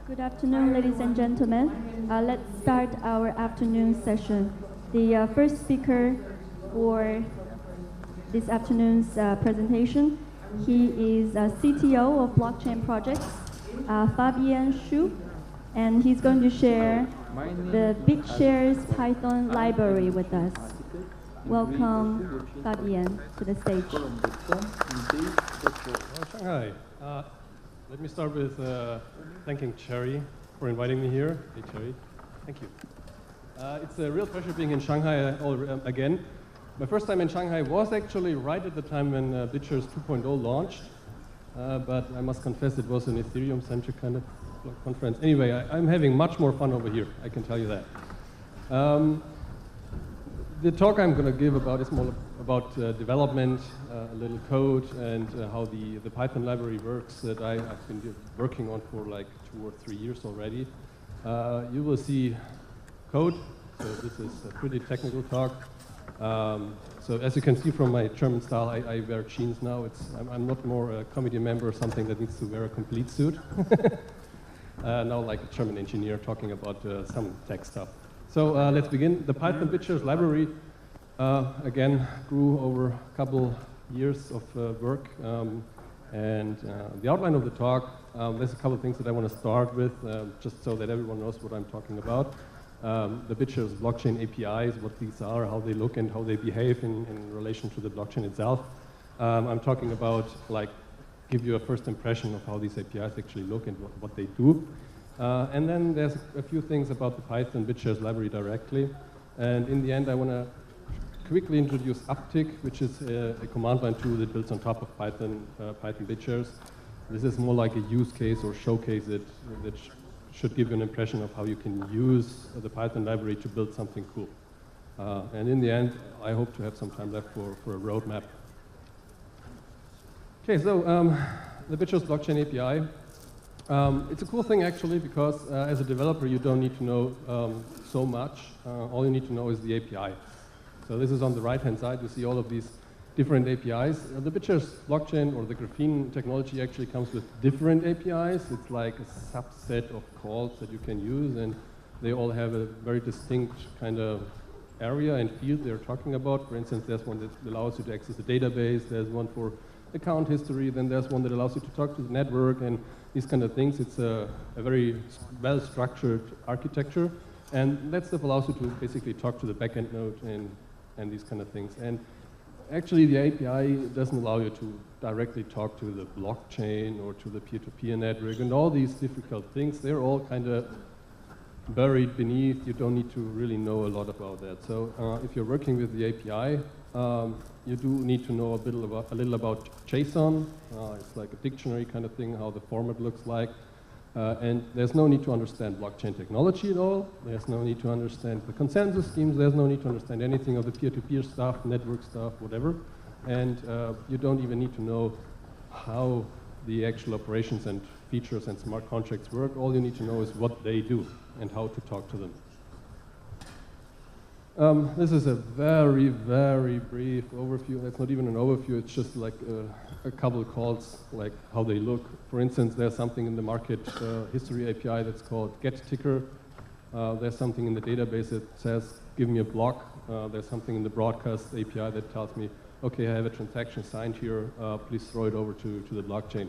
Good afternoon, ladies and gentlemen. Let's start our afternoon session. The first speaker for this afternoon's presentation, he is CTO of blockchain projects, Fabian Schuh, and he's going to share the BitShares Python library with us. Welcome, Fabian, to the stage. Shanghai. Let me start with thanking Cherry for inviting me here. Hey, Cherry. Thank you. It's a real pleasure being in Shanghai again. My first time in Shanghai was actually right at the time when BitShares 2.0 launched, but I must confess it was an Ethereum-centric kind of conference. Anyway, I'm having much more fun over here, I can tell you that. The talk I'm going to give is more about development, a little code, and how the Python library works that I've been working on for like 2 or 3 years already. You will see code, so this is a pretty technical talk. So as you can see from my German style, I wear jeans now. I'm not more a committee member or something that needs to wear a complete suit. Now like a German engineer talking about some tech stuff. So let's begin. The Python BitShares library, again, grew over a couple years of work. And the outline of the talk, there's a couple of things that I want to start with, just so that everyone knows what I'm talking about. The BitShares blockchain APIs, what these are, how they look, and how they behave in relation to the blockchain itself. I'm talking about, like, give you a first impression of how these APIs actually look and what they do. And then there's a few things about the Python BitShares library directly. And in the end, I want to quickly introduce Uptick, which is a command line tool that builds on top of Python BitShares. This is more like a use case or showcase that should give you an impression of how you can use the Python library to build something cool. And in the end, I hope to have some time left for a roadmap. Okay, so the BitShares blockchain API. It's a cool thing actually because as a developer you don't need to know so much. All you need to know is the API. So this is on the right hand side. You see all of these different APIs. The BitShares blockchain or the Graphene technology actually comes with different APIs. It's like a subset of calls that you can use, and they all have a very distinct kind of area and field they're talking about. For instance, there's one that allows you to access a database. There's one for account history. Then there's one that allows you to talk to the network and these kind of things. It's a very well-structured architecture, and that stuff allows you to basically talk to the backend node and these kind of things. And actually, the API doesn't allow you to directly talk to the blockchain or to the peer-to-peer network, and all these difficult things, they're all kind of buried beneath. You don't need to really know a lot about that. So if you're working with the API, you do need to know a little about JSON. It's like a dictionary kind of thing, how the format looks like. And there's no need to understand blockchain technology at all. There's no need to understand the consensus schemes. There's no need to understand anything of the peer-to-peer stuff, network stuff, whatever. And you don't even need to know how the actual operations and features and smart contracts work. All you need to know is what they do and how to talk to them. This is a very, very brief overview. It's not even an overview. It's just like a couple of calls, like how they look. For instance, there's something in the market history API that's called getTicker. There's something in the database that says, give me a block. There's something in the broadcast API that tells me, okay, I have a transaction signed here. Please throw it over to the blockchain.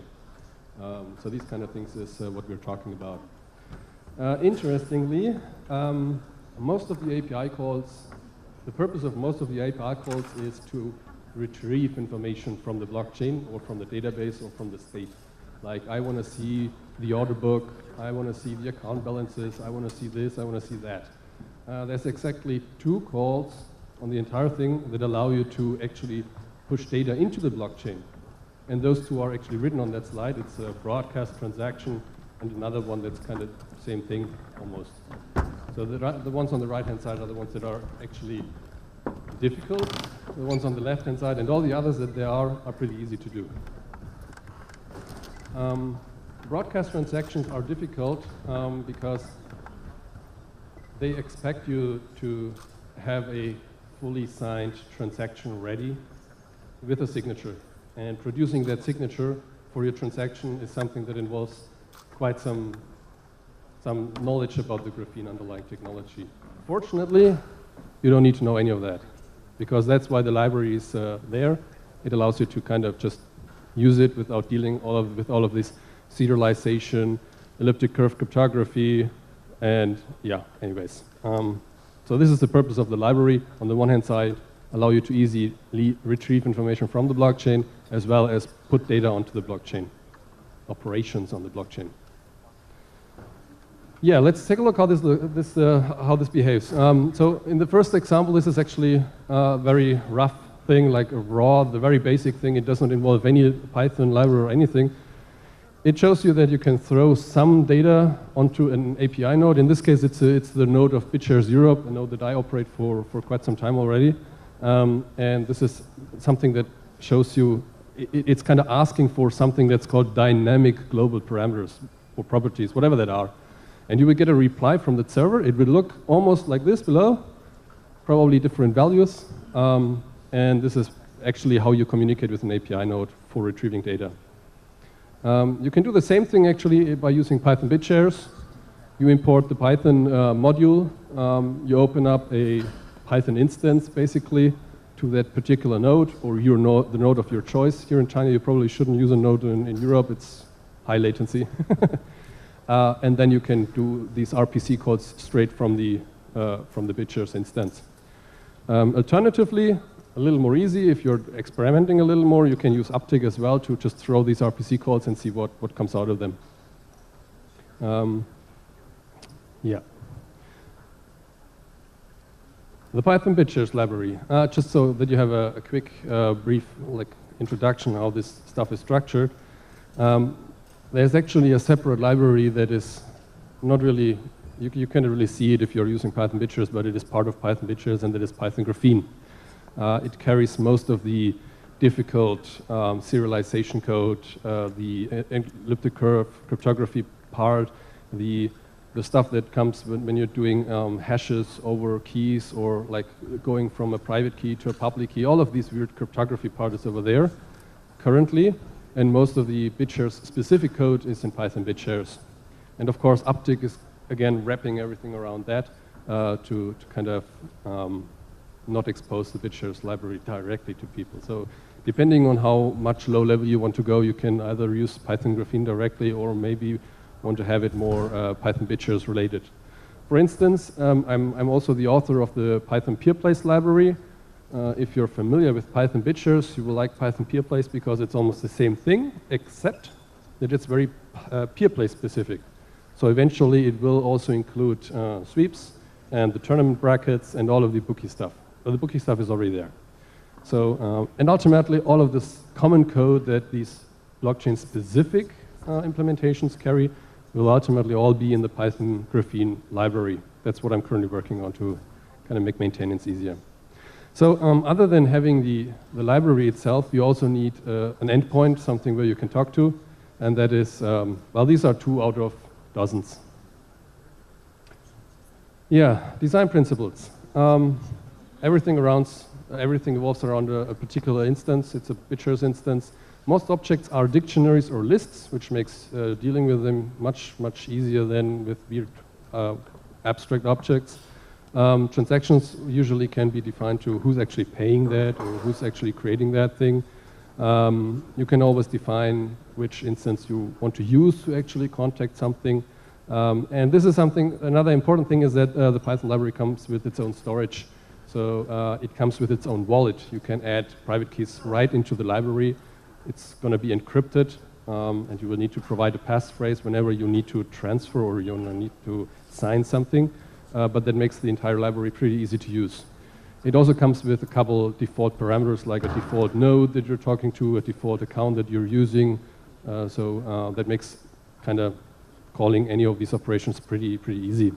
So these kind of things is what we're talking about. Interestingly, most of the API calls, the purpose of most of the API calls is to retrieve information from the blockchain or from the database or from the state. Like, I want to see the order book, I want to see the account balances, I want to see this, I want to see that. There's exactly 2 calls on the entire thing that allow you to actually push data into the blockchain. And those 2 are actually written on that slide. It's a broadcast transaction and another one that's kind of same thing almost. So the ones on the right-hand side are the ones that are actually difficult. The ones on the left-hand side and all the others that there are pretty easy to do. Broadcast transactions are difficult because they expect you to have a fully signed transaction ready with a signature. And producing that signature for your transaction is something that involves quite some some knowledge about the graphene underlying technology. Fortunately, you don't need to know any of that, because that's why the library is there. It allows you to kind of just use it without dealing with all of this serialization, elliptic curve cryptography, and yeah, anyways. So this is the purpose of the library. On the one hand side, allow you to easily retrieve information from the blockchain, as well as put data onto the blockchain, operations on the blockchain. Yeah, let's take a look how this behaves. So in the first example, this is actually a very rough thing, like a raw, the very basic thing. It does not involve any Python library or anything. It shows you that you can throw some data onto an API node. In this case, it's the node of BitShares Europe, a node that I operate for quite some time already. And this is something that shows you, it's kind of asking for something that's called dynamic global parameters or properties, whatever that are. And you will get a reply from the server. It will look almost like this below, probably different values. And this is actually how you communicate with an API node for retrieving data. You can do the same thing actually by using Python BitShares. You import the Python module. You open up a Python instance basically to that particular node, or the node of your choice. Here in China, you probably shouldn't use a node in Europe. It's high latency. And then you can do these RPC calls straight from the BitShares instance. Alternatively, a little more easy, if you're experimenting a little more, you can use Uptick as well to just throw these RPC calls and see what comes out of them. Yeah. The Python BitShares library, just so that you have a quick, brief introduction how this stuff is structured. There's actually a separate library that is not really, you can't really see it if you're using Python BitShares, but it is part of Python BitShares, and that is Python Graphene. It carries most of the difficult serialization code, the elliptic curve cryptography part, the stuff that comes when you're doing hashes over keys, or like going from a private key to a public key. All of these weird cryptography part is over there currently, and most of the BitShares specific code is in Python BitShares. And of course, Uptick is again wrapping everything around that to kind of not expose the BitShares library directly to people. So depending on how much low level you want to go, you can either use Python Graphene directly, or maybe want to have it more Python BitShares related. For instance, I'm also the author of the Python PeerPlace library. If you're familiar with Python BitShares, you will like Python PeerPlace because it's almost the same thing, except that it's very PeerPlace specific. So eventually it will also include sweeps and the tournament brackets and all of the bookie stuff. Well, the bookie stuff is already there. So, and ultimately all of this common code that these blockchain specific implementations carry will ultimately all be in the Python Graphene library. That's what I'm currently working on to kind of make maintenance easier. So other than having the library itself, you also need an endpoint, something where you can talk to, and that is, well, these are 2 out of dozens. Yeah, design principles. Everything evolves around a particular instance. It's a BitShares instance. Most objects are dictionaries or lists, which makes dealing with them much easier than with weird abstract objects. Transactions usually can be defined to who's actually paying that, or who's actually creating that thing. You can always define which instance you want to use to actually contact something. And this is something, another important thing is that the Python library comes with its own storage. So it comes with its own wallet. You can add private keys right into the library. It's going to be encrypted, and you will need to provide a passphrase whenever you need to transfer or you need to sign something. But that makes the entire library pretty easy to use. It also comes with a couple default parameters, like a default node that you're talking to, a default account that you're using. So that makes kind of calling any of these operations pretty easy.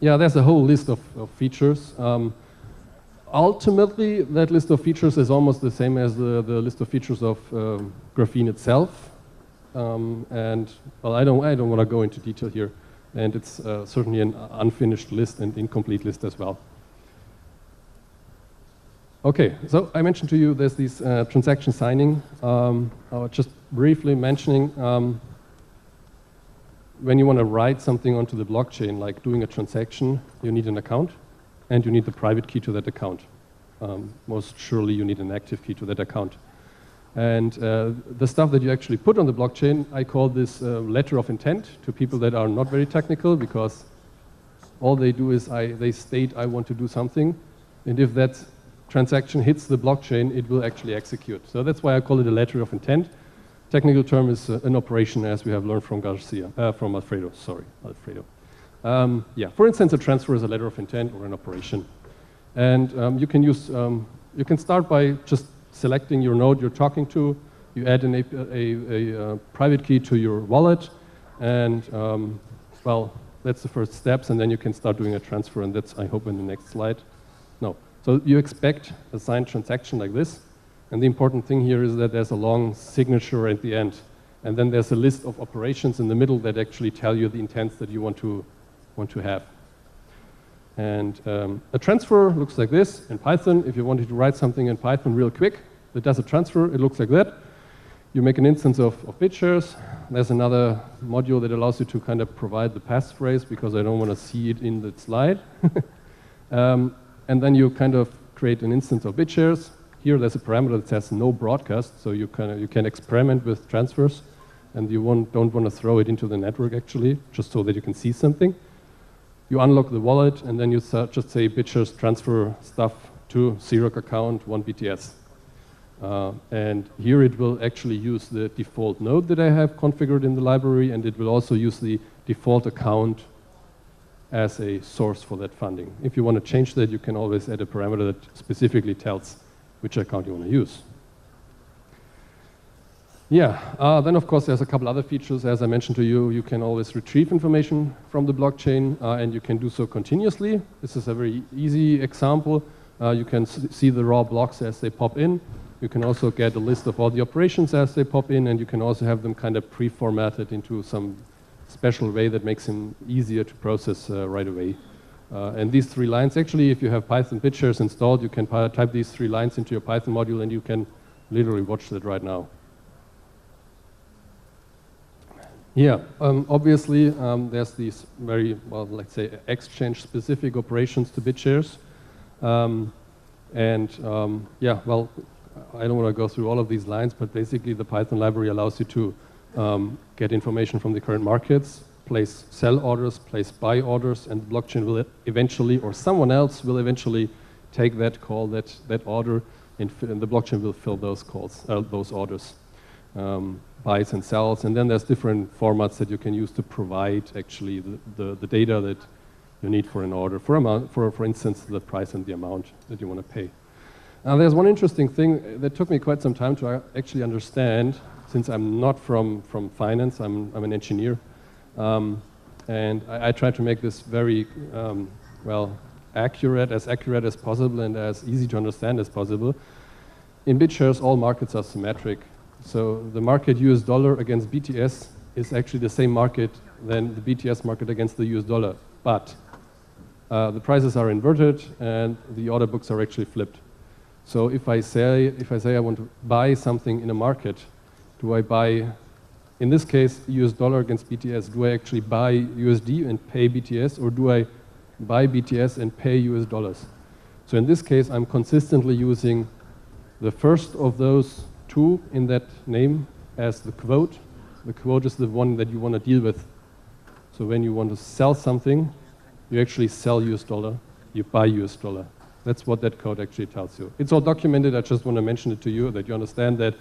Yeah, there's a whole list of features. Ultimately, that list of features is almost the same as the list of features of Graphene itself. And well, I don't want to go into detail here. And it's certainly an unfinished list and incomplete list as well. Okay, so I mentioned to you there's these transaction signing. I was just briefly mentioning when you want to write something onto the blockchain, like doing a transaction, you need an account, and you need the private key to that account. Most surely you need an active key to that account. And the stuff that you actually put on the blockchain, I call this letter of intent to people that are not very technical, because all they do is they state, I want to do something, and if that transaction hits the blockchain, it will actually execute. So that's why I call it a letter of intent. Technical term is an operation, as we have learned from Alfredo. Yeah, for instance, a transfer is a letter of intent or an operation. And you can start by just selecting your node you're talking to. You add a private key to your wallet, and well, that's the first steps, and then you can start doing a transfer, and that's, I hope, in the next slide. No. So you expect a signed transaction like this, and the important thing here is that there's a long signature at the end, and then there's a list of operations in the middle that actually tell you the intents that you want to have. And a transfer looks like this in Python. If you wanted to write something in Python real quick that does a transfer, it looks like that. You make an instance of BitShares. There's another module that allows you to kind of provide the passphrase, because I don't want to see it in the slide. And then you kind of create an instance of BitShares. Here there's a parameter that says no broadcast, so you can experiment with transfers, and you don't want to throw it into the network actually, just so that you can see something. You unlock the wallet, and then you just say BitShares transfer stuff to Xerox account 1 BTS. And here it will actually use the default node that I have configured in the library, and it will also use the default account as a source for that funding. If you want to change that, you can always add a parameter that specifically tells which account you want to use. Yeah, then of course there's a couple other features. As I mentioned to you, you can always retrieve information from the blockchain, and you can do so continuously. This is a very easy example. You can see the raw blocks as they pop in. You can also get a list of all the operations as they pop in, and you can also have them kind of pre-formatted into some special way that makes them easier to process right away. And these 3 lines, actually, if you have Python BitShares installed, you can type these 3 lines into your Python module, and you can literally watch that right now. Yeah, obviously, there's these very, well, let's say, exchange-specific operations to BitShares. Yeah, well, I don't want to go through all of these lines, but basically the Python library allows you to get information from the current markets, place sell orders, place buy orders, and the blockchain will eventually, or someone else will eventually take that call, that order, and the blockchain will fill those calls, those orders, buys and sells. And then there's different formats that you can use to provide actually the data that you need for an order, for instance, the price and the amount that you want to pay. Now, there's one interesting thing that took me quite some time to actually understand, since I'm not from finance, I'm an engineer, and I try to make this very, well, accurate as possible and as easy to understand as possible. In BitShares, all markets are symmetric. So the market US dollar against BTS is actually the same market than the BTS market against the US dollar, but the prices are inverted and the order books are actually flipped. So if I say I want to buy something in a market, do I buy, in this case, US dollar against BTS, do I actually buy USD and pay BTS, or do I buy BTS and pay US dollars? So in this case, I'm consistently using the first of those 2 in that name as the quote. The quote is the one that you want to deal with. So when you want to sell something, you actually sell US dollar, you buy US dollar. That's what that code actually tells you. It's all documented. I just want to mention it to you that you understand that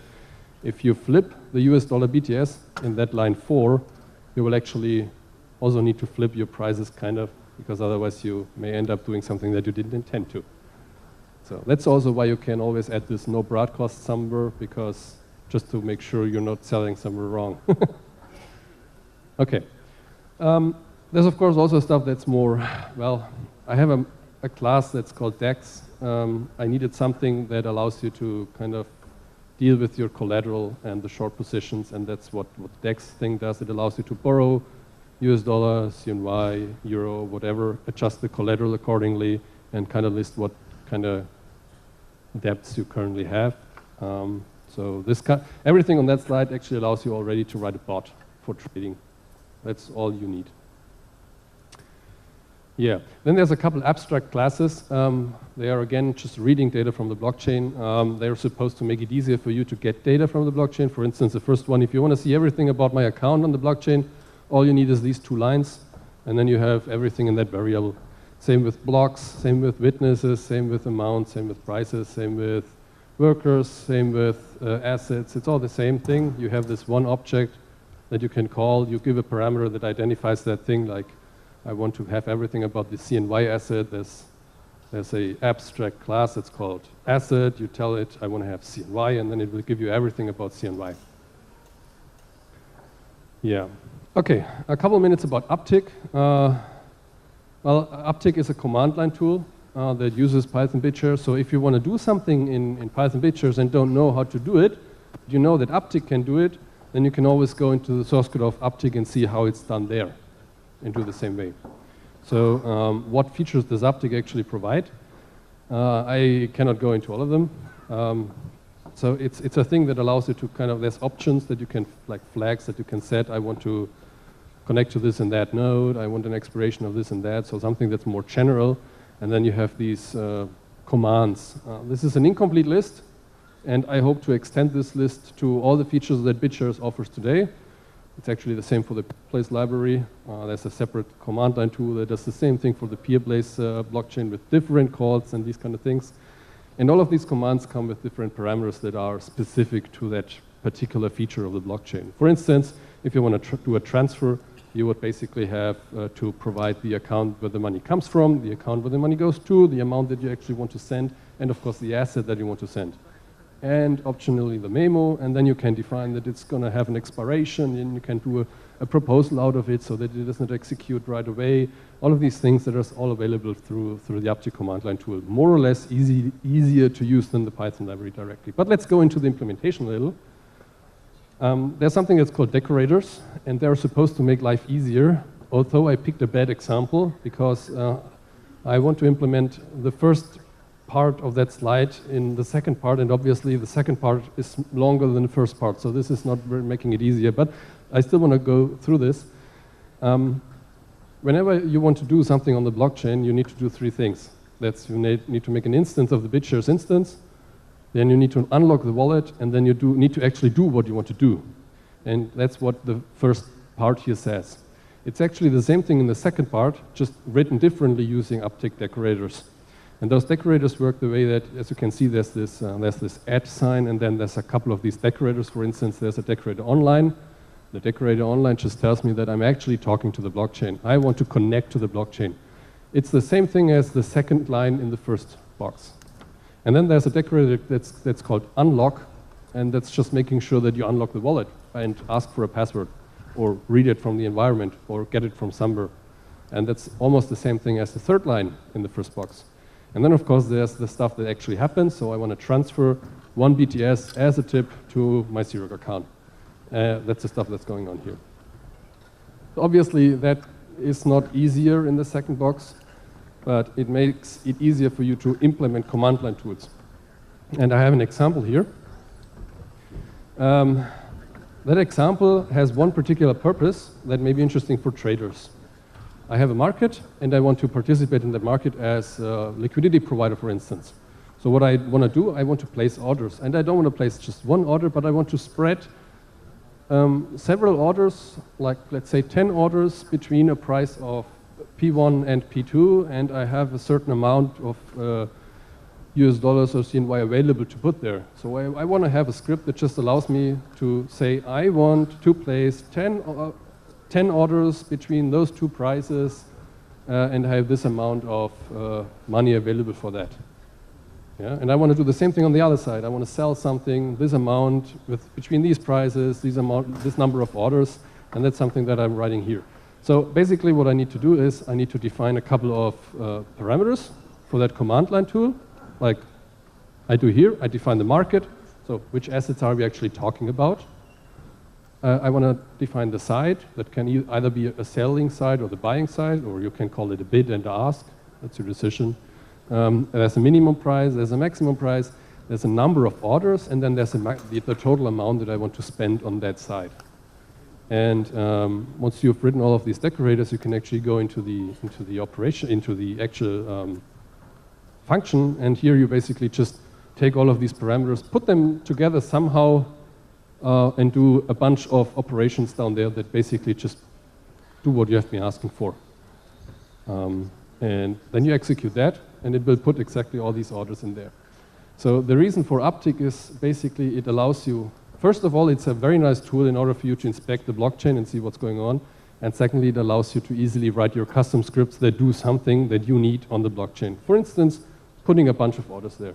if you flip the US dollar BTS in that line 4, you will actually also need to flip your prices kind of, because otherwise you may end up doing something that you didn't intend to. So that's also why you can always add this no broadcast somewhere, because just to make sure you're not selling somewhere wrong. Okay. There's of course also stuff that's more, well, I have a class that's called DEX. I needed something that allows you to kind of deal with your collateral and the short positions, and that's what the DEX thing does. It allows you to borrow US dollar, CNY, euro, whatever, adjust the collateral accordingly, and kind of list what kind of debts you currently have. So everything on that slide actually allows you already to write a bot for trading. That's all you need. Yeah, then there's a couple abstract classes. They are again just reading data from the blockchain. They're supposed to make it easier for you to get data from the blockchain. For instance, the first one, if you want to see everything about my account on the blockchain, all you need is these 2 lines, and then you have everything in that variable. Same with blocks, same with witnesses, same with amounts, same with prices, same with workers, same with assets. It's all the same thing. You have this one object that you can call. You give a parameter that identifies that thing, like I want to have everything about the CNY asset. There's a abstract class that's called asset. You tell it, I want to have CNY, and then it will give you everything about CNY. Yeah. Okay, a couple minutes about Uptick. Well, Uptick is a command line tool that uses Python BitShares. So if you want to do something in Python BitShares and don't know how to do it, you know that Uptick can do it, then you can always go into the source code of Uptick and see how it's done there and do the same way. So what features does Uptick actually provide? I cannot go into all of them. So it's a thing that allows you to kind of, there's options that you can, like flags that you can set. I want to connect to this and that node. I want an expiration of this and that. So something that's more general. And then you have these commands. This is an incomplete list. And I hope to extend this list to all the features that BitShares offers today. It's actually the same for the Place library. There's a separate command line tool that does the same thing for the Peerplace blockchain with different calls and these kind of things. And all of these commands come with different parameters that are specific to that particular feature of the blockchain. For instance, if you want to do a transfer, you would basically have to provide the account where the money comes from, the account where the money goes to, the amount that you actually want to send, and of course the asset that you want to send. And optionally the memo, and then you can define that it's going to have an expiration, and you can do a proposal out of it so that it doesn't execute right away. All of these things that are all available through the Uptick command line tool. More or less easier to use than the Python library directly. But let's go into the implementation a little. There's something that's called decorators, and they're supposed to make life easier, although I picked a bad example because I want to implement the first part of that slide in the second part, and obviously the second part is longer than the first part, so this is not making it easier, but I still want to go through this. Whenever you want to do something on the blockchain, you need to do 3 things. That's you need to make an instance of the BitShares instance, then you need to unlock the wallet, and then you need to actually do what you want to do. And that's what the first part here says. It's actually the same thing in the second part, just written differently using Uptick decorators. And those decorators work the way that, as you can see, there's this @ sign, and then there's a couple of these decorators. For instance, there's a decorator online. The decorator online just tells me that I'm actually talking to the blockchain. I want to connect to the blockchain. It's the same thing as the second line in the first box. And then there's a decorator that's called unlock, and that's just making sure that you unlock the wallet and ask for a password, or read it from the environment, or get it from somewhere. And that's almost the same thing as the third line in the first box. And then, of course, there's the stuff that actually happens. So I want to transfer 1 BTS as a tip to my Xerox account. That's the stuff that's going on here. Obviously, that is not easier in the second box, but it makes it easier for you to implement command line tools. And I have an example here. That example has one particular purpose that may be interesting for traders. I have a market, and I want to participate in that market as a liquidity provider, for instance. So what I want to do, I want to place orders. And I don't want to place just one order, but I want to spread several orders, like let's say 10 orders between a price of P1 and P2, and I have a certain amount of US dollars or CNY available to put there. So I want to have a script that just allows me to say, I want to place 10 orders between those 2 prices and have this amount of money available for that. Yeah? And I want to do the same thing on the other side. I want to sell something, this amount, between these prices, this number of orders, and that's something that I'm writing here. So basically what I need to do is I need to define a couple of parameters for that command line tool. Like I do here, I define the market. So which assets are we actually talking about? I want to define the side that can either be a selling side or the buying side, or you can call it a bid and ask. That's your decision. There's a minimum price, there's a maximum price, there's a number of orders, and then there's the total amount that I want to spend on that side. And once you've written all of these decorators, you can actually go into the operation, into the actual function. And here you basically just take all of these parameters, put them together somehow, and do a bunch of operations down there that basically just do what you have been asking for. And then you execute that, and it will put exactly all these orders in there. So the reason for Uptick is basically it allows you, first of all, it's a very nice tool in order for you to inspect the blockchain and see what's going on. And secondly, it allows you to easily write your custom scripts that do something that you need on the blockchain. For instance, putting a bunch of orders there.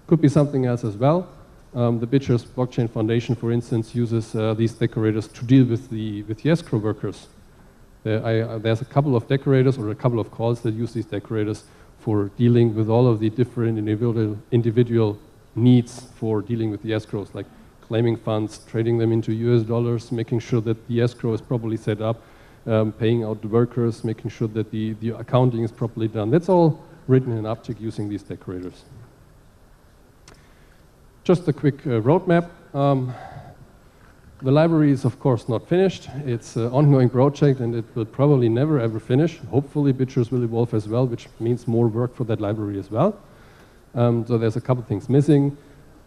Could be something else as well. The BitShares Blockchain Foundation, for instance, uses these decorators to deal with the escrow workers. There's a couple of decorators or a couple of calls that use these decorators for dealing with all of the different individual needs for dealing with the escrows, like claiming funds, trading them into US dollars, making sure that the escrow is properly set up, paying out the workers, making sure that the accounting is properly done. That's all written in Uptick using these decorators. Just a quick roadmap. The library is, of course, not finished. It's an ongoing project, and it will probably never, ever finish. Hopefully, BitShares will evolve as well, which means more work for that library as well. So there's a couple things missing.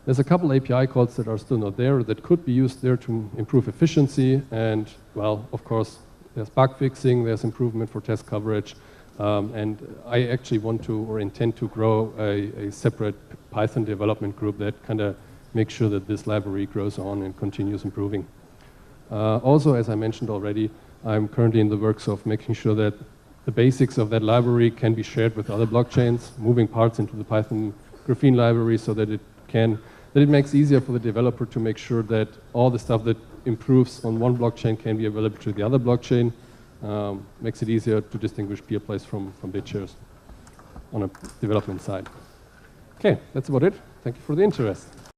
There's a couple API calls that are still not there that could be used there to improve efficiency. And, well, of course, there's bug fixing, there's improvement for test coverage. And I actually want to, or intend to, grow a separate Python development group that kind of makes sure that this library grows on and continues improving. Also, as I mentioned already, I'm currently in the works of making sure that the basics of that library can be shared with other blockchains, moving parts into the Python Graphene library so that it makes easier for the developer to make sure that all the stuff that improves on one blockchain can be available to the other blockchain. Makes it easier to distinguish peer plays from BitShares on a development side. Okay, that's about it. Thank you for the interest.